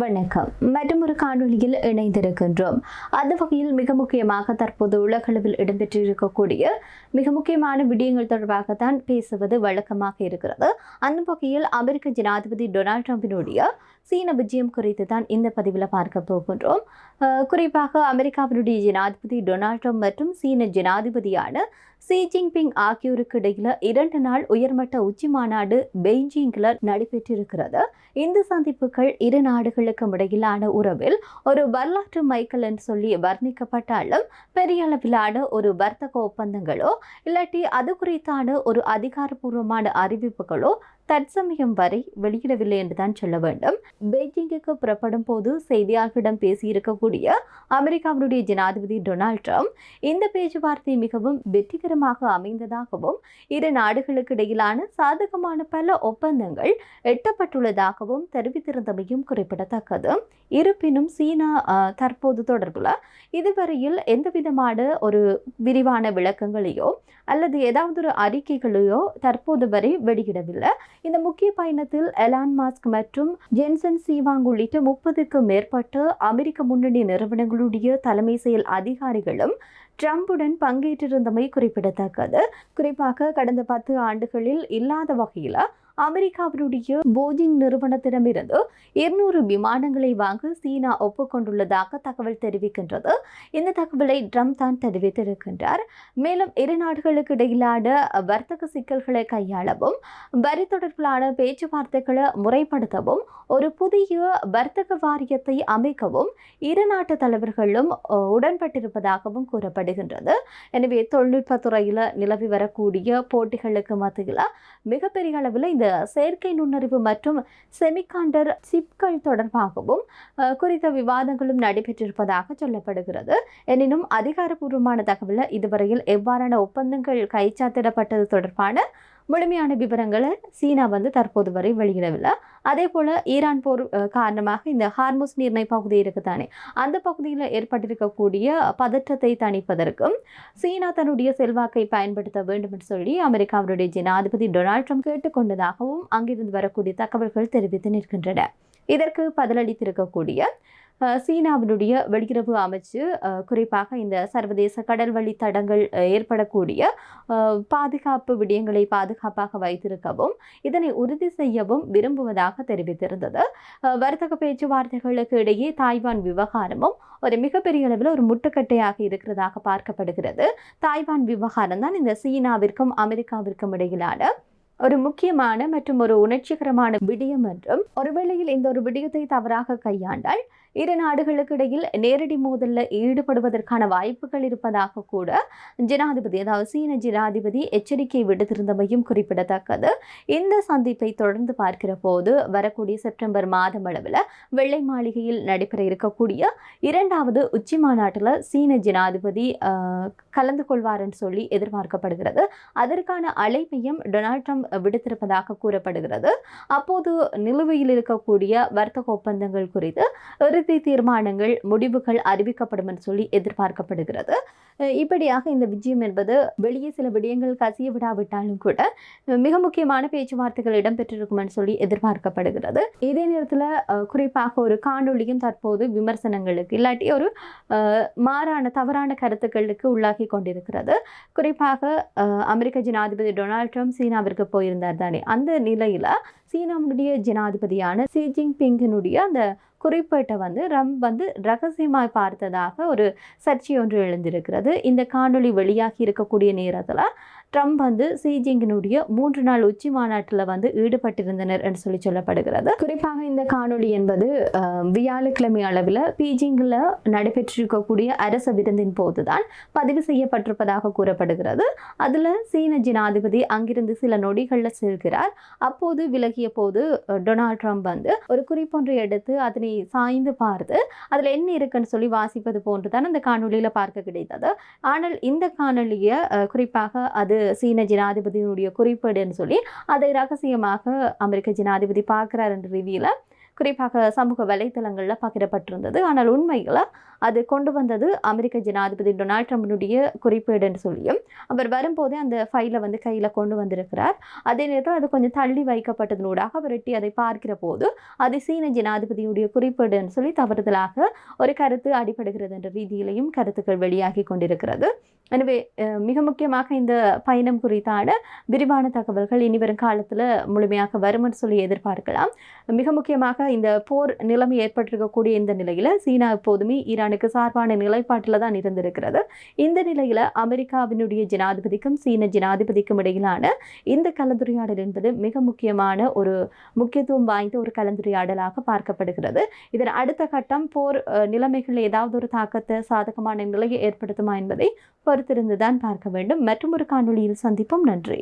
வணக்கம். மற்றொரு காணொளியில் இணைந்திருக்கின்றோம். அந்த வகையில் மிக முக்கியமாக தற்போது உலகளவில் இடம்பெற்றிருக்கக்கூடிய மிக முக்கியமான விடயங்கள் தொடர்பாகத்தான் பேசுவது வழக்கமாக இருக்கிறது. அந்த வகையில் அமெரிக்க ஜனாதிபதி டொனால்ட் ட்ரம்பினுடைய சீன விஜயம் குறித்து தான் இந்த பதிவில் பார்க்க போகின்றோம். குறிப்பாக அமெரிக்காவினுடைய ஜனாதிபதி டொனால்ட் ட்ரம்ப் மற்றும் சீன ஜனாதிபதியான ஷி ஜின்பிங் ஆகியோருக்கு இடையில 2 நாள் உயர்மட்ட உச்சி மாநாடு பெய்ஜிங்கில் நடைபெற்றிருக்கிறது. இந்த சந்திப்புகள் இரு நாடுகளுக்கும் இடையிலான உறவில் ஒரு வரலாற்று மைல்கல் என்று சொல்லி வர்ணிக்கப்பட்டாலும் பெரிய அளவிலான ஒரு வர்த்தக ஒப்பந்தங்களோ இல்லாட்டி அது குறித்தான ஒரு அதிகாரப்பூர்வமான அறிவிப்புகளோ தற்சமயம் வரை வெளியிடவில்லை என்றுதான் சொல்ல வேண்டும். பெய்ஜிங்குக்கு புறப்படும் போது செய்தியாளர்களிடம் பேசியிருக்கக்கூடிய அமெரிக்காவினுடைய ஜனாதிபதி டொனால்ட் ட்ரம்ப் இந்த பேச்சுவார்த்தை மிகவும் வெற்றிகரமாக அமைந்ததாகவும் இரு நாடுகளுக்கு இடையிலான சாதகமான பல ஒப்பந்தங்கள் எட்டப்பட்டுள்ளதாகவும் தெரிவித்திருந்தமையும் குறிப்பிடத்தக்கது. இருப்பினும் சீனா தற்போது தொடர்பில் இதுவரையில் எந்தவிதமான ஒரு விரிவான விளக்கங்களையோ அல்லது ஏதாவது ஒரு அறிக்கைகளையோ தற்போது வரை வெளியிடவில்லை. இந்த முக்கிய பயணத்தில் எலான் மாஸ்க் மற்றும் ஜென்சன் சீவாங் உள்ளிட்ட 30க்கும் மேற்பட்ட அமெரிக்க முன்னணி நிறுவனங்களுடைய தலைமை செயல் அதிகாரிகளும் ட்ரம்புடன் பங்கேற்றிருந்தமை குறிப்பிடத்தக்கது. குறிப்பாக கடந்த 10 ஆண்டுகளில் இல்லாத வகையில் அமெரிக்காவினுடைய போயிங் நிறுவனத்திடமிருந்து 200 விமானங்களை வாங்க சீனா ஒப்புக்கொண்டுள்ளதாக தகவல் தெரிவிக்கின்றது. இந்த தகவலை ட்ரம்ப் தான் தெரிவித்திருக்கின்றார். மேலும் இரு நாடுகளுக்கு இடையிலான வர்த்தக சிக்கல்களை கையாளவும் வரி தொடர்பிலான பேச்சுவார்த்தைகளை முறைப்படுத்தவும் ஒரு புதிய வர்த்தக வாரியத்தை அமைக்கவும் இரு நாட்டு தலைவர்களும் உடன்பட்டிருப்பதாகவும் கூறப்படுகின்றது. எனவே தொழில்நுட்பத்துறையில் நிலவி வரக்கூடிய போட்டிகளுக்கு மத்தியில் மிகப்பெரிய அளவில் இந்த செயற்கை நுண்ணறிவு மற்றும் செமிகண்டர் சிப்கள் தொடர்பாகவும் குறித்த விவாதங்களும் நடைபெற்றிருப்பதாக சொல்லப்படுகிறது. எனினும் அதிகாரப்பூர்வமான தகவல் இதுவரையில் எவ்வாறான ஒப்பந்தங்கள் கைச்சாத்திடப்பட்டது தொடர்பான முழுமையான விவரங்களை சீனா தற்போது வரை வெளியிடவில்லை. அதே போல ஈரான் போர் காரணமாக இந்த ஹார்முஸ் நீர்ணய பகுதி இருக்குதானே, அந்த பகுதியில் ஏற்பட்டிருக்கக்கூடிய பதற்றத்தை தணிப்பதற்கும் சீனா தன்னுடைய செல்வாக்கை பயன்படுத்த வேண்டும் என்று சொல்லி அமெரிக்காவுடைய ஜனாதிபதி டொனால்ட் ட்ரம்ப் கேட்டுக்கொண்டதாகவும் அங்கிருந்து வரக்கூடிய தகவல்கள் தெரிவித்து நிற்கின்றன. இதற்கு பதிலளித்திருக்கக்கூடிய சீனாவினுடைய வெளியுறவு அமைச்சு குறிப்பாக இந்த சர்வதேச கடல் வழி தடங்கள் ஏற்படக்கூடிய பாதுகாப்பு விடயங்களை பாதுகாப்பாக வைத்திருக்கவும் இதனை உறுதி செய்யவும் விரும்புவதாக தெரிவித்திருந்தது. வர்த்தக பேச்சுவார்த்தைகளுக்கு இடையே தாய்வான் விவகாரமும் ஒரு மிகப்பெரிய அளவில் ஒரு முட்டுக்கட்டையாக இருக்கிறதாக பார்க்கப்படுகிறது. தாய்வான் விவகாரம் தான் இந்த சீனாவிற்கும் அமெரிக்காவிற்கும் இடையிலான ஒரு முக்கியமான மற்றும் ஒரு உணர்ச்சிகரமான விடயம் என்றும், ஒருவேளையில் இந்த ஒரு விடயத்தை தவறாக கையாண்டால் இரு நாடுகளுக்கு இடையில் நேரடி மோதலில் ஈடுபடுவதற்கான வாய்ப்புகள் இருப்பதாக கூட ஜனாதிபதி, அதாவது சீன ஜனாதிபதி எச்சரிக்கை விடுத்திருந்தமையும் குறிப்பிடத்தக்கது. இந்த சந்திப்பை தொடர்ந்து பார்க்கிற போது வரக்கூடிய செப்டம்பர் மாதம் அளவில் வெள்ளை மாளிகையில் நடைபெற இருக்கக்கூடிய 2வது உச்சி மாநாட்டில் சீன ஜனாதிபதி கலந்து கொள்வார் என்று சொல்லி எதிர்பார்க்கப்படுகிறது. அதற்கான அழைப்பையும் டொனால்ட் ட்ரம்ப் விடுத்திருப்பதாக கூறப்படுகிறது. அப்போது நிலுவையில் இருக்கக்கூடிய வர்த்தக ஒப்பந்தங்கள் குறித்து இறுதி தீர்மானங்கள் முடிவுகள் அறிவிக்கப்படும் என்று சொல்லி எதிர்பார்க்கப்படுகிறது. இப்படியாக இந்த விஜயம் என்பது வெளியே சில விடயங்கள் கசிய விடாவிட்டாலும் கூட மிக முக்கியமான பேச்சுவார்த்தைகள் இடம்பெற்றிருக்கும் என்று சொல்லி எதிர்பார்க்கப்படுகிறது. இதே நேரத்தில் குறிப்பாக ஒரு காணொளியும் தற்போது விமர்சனங்களுக்கு இல்லாட்டி ஒரு மாறான தவறான கருத்துக்களுக்கு உள்ளாகி கொண்டிருக்கிறது. குறிப்பாக அமெரிக்க ஜனாதிபதி டொனால்ட் ட்ரம்ப் சீனாவிற்கு போயிருந்தார் தானே, அந்த நிலையில் சீனாவுடைய ஜனாதிபதியான ஷி ஜின்பிங்கினுடைய அந்த குறிப்பேட்டை ட்ரம்ப் ரகசியமாய் பார்த்ததாக ஒரு சர்ச்சை ஒன்று எழுந்திருக்கிறது. இந்த காணொளி வெளியாகி இருக்கக்கூடிய நேரத்தில் ட்ரம்ப் ஷி ஜின்பிங்கினுடைய 3 நாள் உச்சி மாநாட்டில் ஈடுபட்டிருந்தனர் என்று சொல்லி சொல்லப்படுகிறது. குறிப்பாக இந்த காணொளி என்பது வியாழக்கிழமை அளவில் பீஜிங்கில் நடைபெற்றிருக்கக்கூடிய அரச விருந்தின் போதுதான் பதிவு செய்யப்பட்டிருப்பதாக கூறப்படுகிறது. அதில் சீன ஜனாதிபதி அங்கிருந்து சில நொடிகளில் செல்கிறார். அப்போது விலகிய போது டொனால்ட் ட்ரம்ப் ஒரு குறிப்பொன்றை எடுத்து அதனை சாய்ந்து பார்த்து அதில் என்ன இருக்குன்னு சொல்லி வாசிப்பது போன்றுதான் அந்த காணொலியில் பார்க்க கிடைத்தது. ஆனால் இந்த காணொலியை குறிப்பாக அது சீன ஜனாதிபதியினுடைய குறிப்பேடுன்னு சொல்லி அதை ரகசியமாக அமெரிக்க ஜனாதிபதி பார்க்கிறார் என்ற ரீதியில் குறிப்பாக சமூக வலைத்தளங்களில் பகிரப்பட்டிருந்தது. ஆனால் உண்மையில் அது கொண்டு வந்தது அமெரிக்க ஜனாதிபதி டொனால்ட் ட்ரம்பினுடைய குறிப்பீடு என்று சொல்லியும் அவர் வரும்போதே அந்த ஃபைலை வந்து கையில் கொண்டு வந்திருக்கிறார். அதே நேரத்தில் அது கொஞ்சம் தள்ளி வைக்கப்பட்டதனூடாக அவர் எட்டி அதை பார்க்கிற போது அது சீன ஜனாதிபதியுடைய குறிப்பீடு என்று சொல்லி தவறுதலாக ஒரு கருத்து அடிபடுகிறது என்ற ரீதியிலையும் கருத்துக்கள் வெளியாகி கொண்டிருக்கிறது. எனவே மிக முக்கியமாக இந்த பயணம் குறித்தான விரிவான தகவல்கள் இனிவரும் காலத்தில் முழுமையாக வரும் என்று சொல்லி எதிர்பார்க்கலாம். மிக முக்கியமாக இந்த போர் நிலைமை ஏற்பட்டிருக்கக்கூடிய இந்த நிலையில் சீனா எப்போதுமே ஈரானுக்கு சார்பான நிலைப்பாட்டில் தான் இருந்திருக்கிறது. இந்த நிலையில் அமெரிக்காவினுடைய ஜனாதிபதிக்கும் சீன ஜனாதிபதிக்கும் இடையிலான இந்த கலந்துரையாடல் என்பது மிக முக்கியமான ஒரு முக்கியத்துவம் வாய்ந்த ஒரு கலந்துரையாடலாக பார்க்கப்படுகிறது. இதன் அடுத்த கட்டம் போர் நிலைமைகள் ஏதாவது ஒரு தாக்கத்தை சாதகமான நிலையை ஏற்படுத்துமா என்பதை பொறுத்திருந்துதான் பார்க்க வேண்டும். மற்றும் ஒரு காணொளியில் சந்திப்போம். நன்றி.